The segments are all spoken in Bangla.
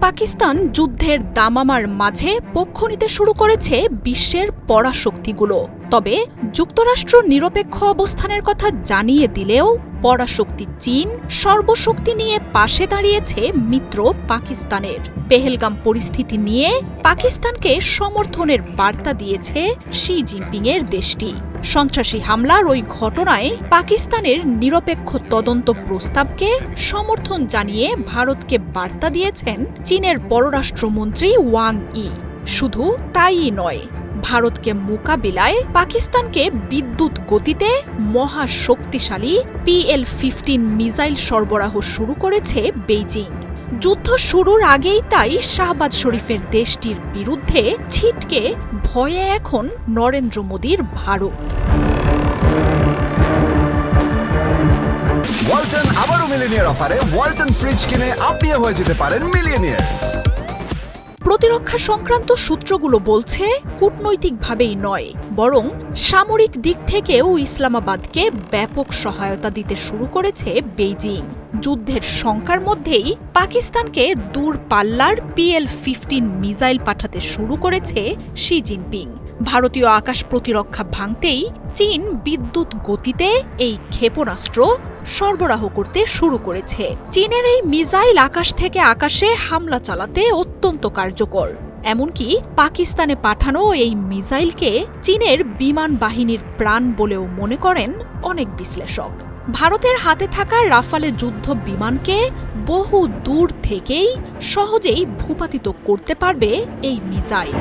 পাকিস্তান যুদ্ধের দামামার মাঝে পক্ষ নিতে শুরু করেছে বিশ্বের পরাশক্তিগুলো। তবে যুক্তরাষ্ট্র নিরপেক্ষ অবস্থানের কথা জানিয়ে দিলেও পরাশক্তি চীন সর্বশক্তি নিয়ে পাশে দাঁড়িয়েছে মিত্র পাকিস্তানের। পেহেলগাম পরিস্থিতি নিয়ে পাকিস্তানকে সমর্থনের বার্তা দিয়েছে শি জিনপিং এর দেশটি। সন্ত্রাসী হামলার ওই ঘটনায় পাকিস্তানের নিরপেক্ষ তদন্ত প্রস্তাবকে সমর্থন জানিয়ে ভারতকে বার্তা দিয়েছেন চীনের পররাষ্ট্রমন্ত্রী ওয়াং ই। শুধু তাই নয়, ভারতকে মোকাবিলায় পাকিস্তানকে বিদ্যুৎ গতিতে মহাশক্তিশালী PL-15 মিসাইল সরবরাহ শুরু করেছে বেইজিং। যুদ্ধ শুরুর আগেই তাই শাহবাজ শরীফের দেশটির বিরুদ্ধে ছিটকে ভয়ে এখন নরেন্দ্র মোদীর ভারত। ওয়ালটন আবারও মিলিয়নিয়ার অফারে ওয়ালটন ফ্রিজ কিনে আপনিও হয়ে যেতে পারেন মিলিয়নিয়ার। প্রতিরক্ষা সংক্রান্ত সূত্রগুলো বলছে কূটনৈতিকভাবেই নয়, বরং সামরিক দিক থেকেও ইসলামাবাদকে ব্যাপক সহায়তা দিতে শুরু করেছে বেইজিং। যুদ্ধের শঙ্কার মধ্যেই পাকিস্তানকে দূরপাল্লার PL-15 মিসাইল পাঠাতে শুরু করেছে শি জিনপিং। ভারতীয় আকাশ প্রতিরক্ষা ভাঙতেই চীন বিদ্যুৎ গতিতে এই ক্ষেপণাস্ত্র সরবরাহ করতে শুরু করেছে। চীনের এই মিসাইল আকাশ থেকে আকাশে হামলা চালাতে অত্যন্ত কার্যকর। এমনকি পাকিস্তানে পাঠানো এই মিসাইলকে চীনের বিমান বাহিনীর প্রাণ বলেও মনে করেন অনেক বিশ্লেষক। ভারতের হাতে থাকা রাফালে যুদ্ধ বিমানকে বহু দূর থেকেই সহজেই ভূপাতিত করতে পারবে এই মিসাইল।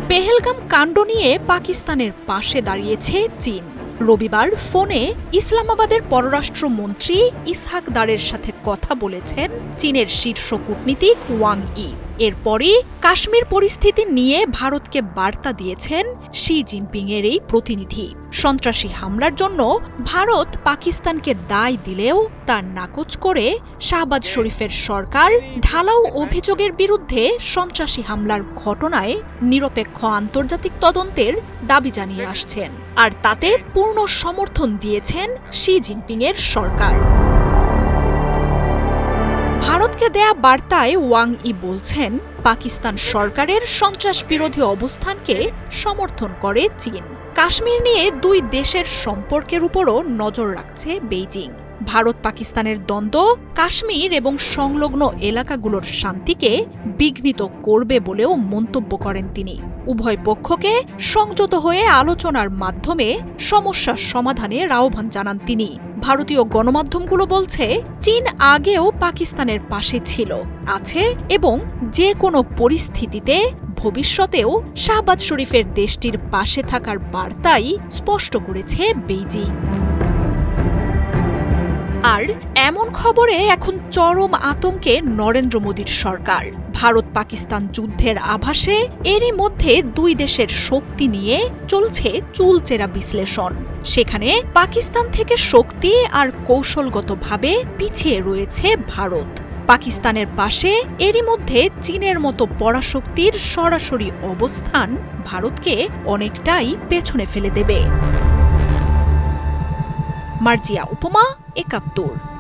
পেহেলগাম কাণ্ড নিয়ে পাকিস্তানের পাশে দাঁড়িয়েছে চীন। রবিবার ফোনে ইসলামাবাদের পররাষ্ট্রমন্ত্রী ইসহাক দারের সাথে কথা বলেছেন চীনের শীর্ষ কূটনীতিক ওয়াং ই। এরপরই কাশ্মীর পরিস্থিতি নিয়ে ভারতকে বার্তা দিয়েছেন শি জিনপিং এর এই প্রতিনিধি। সন্ত্রাসী হামলার জন্য ভারত পাকিস্তানকে দায় দিলেও তার নাকচ করে শাহবাজ শরীফের সরকার ঢালাও অভিযোগের বিরুদ্ধে সন্ত্রাসী হামলার ঘটনায় নিরপেক্ষ আন্তর্জাতিক তদন্তের দাবি জানিয়ে আসছেন। আর তাতে পূর্ণ সমর্থন দিয়েছেন শি জিনপিং এর সরকার। ভারতকে দেয়া বার্তায় ওয়াং ই বলছেন, পাকিস্তান সরকারের সন্ত্রাস বিরোধী অবস্থানকে সমর্থন করে চীন। কাশ্মীর নিয়ে দুই দেশের সম্পর্কের উপরও নজর রাখছে বেইজিং। ভারত পাকিস্তানের দ্বন্দ্ব কাশ্মীর এবং সংলগ্ন এলাকাগুলোর শান্তিকে বিঘ্নিত করবে বলেও মন্তব্য করেন তিনি। উভয় পক্ষকে সংযত হয়ে আলোচনার মাধ্যমে সমস্যার সমাধানের আহ্বান জানান তিনি। ভারতীয় গণমাধ্যমগুলো বলছে, চীন আগেও পাকিস্তানের পাশে ছিল, আছে এবং যে কোনো পরিস্থিতিতে ভবিষ্যতেও শাহবাজ শরীফের দেশটির পাশে থাকার বার্তাই স্পষ্ট করেছে বেইজিং। আর এমন খবরে এখন চরম আতঙ্কে নরেন্দ্র মোদীর সরকার। ভারত পাকিস্তান যুদ্ধের আভাসে এরই মধ্যে দুই দেশের শক্তি নিয়ে চলছে চুলচেরা বিশ্লেষণ। সেখানে পাকিস্তান থেকে শক্তি আর কৌশলগতভাবে পিছিয়ে রয়েছে ভারত। পাকিস্তানের পাশে এরই মধ্যে চীনের মতো পরাশক্তির সরাসরি অবস্থান ভারতকে অনেকটাই পেছনে ফেলে দেবে। মার্জিয়া উপমা, ৭১।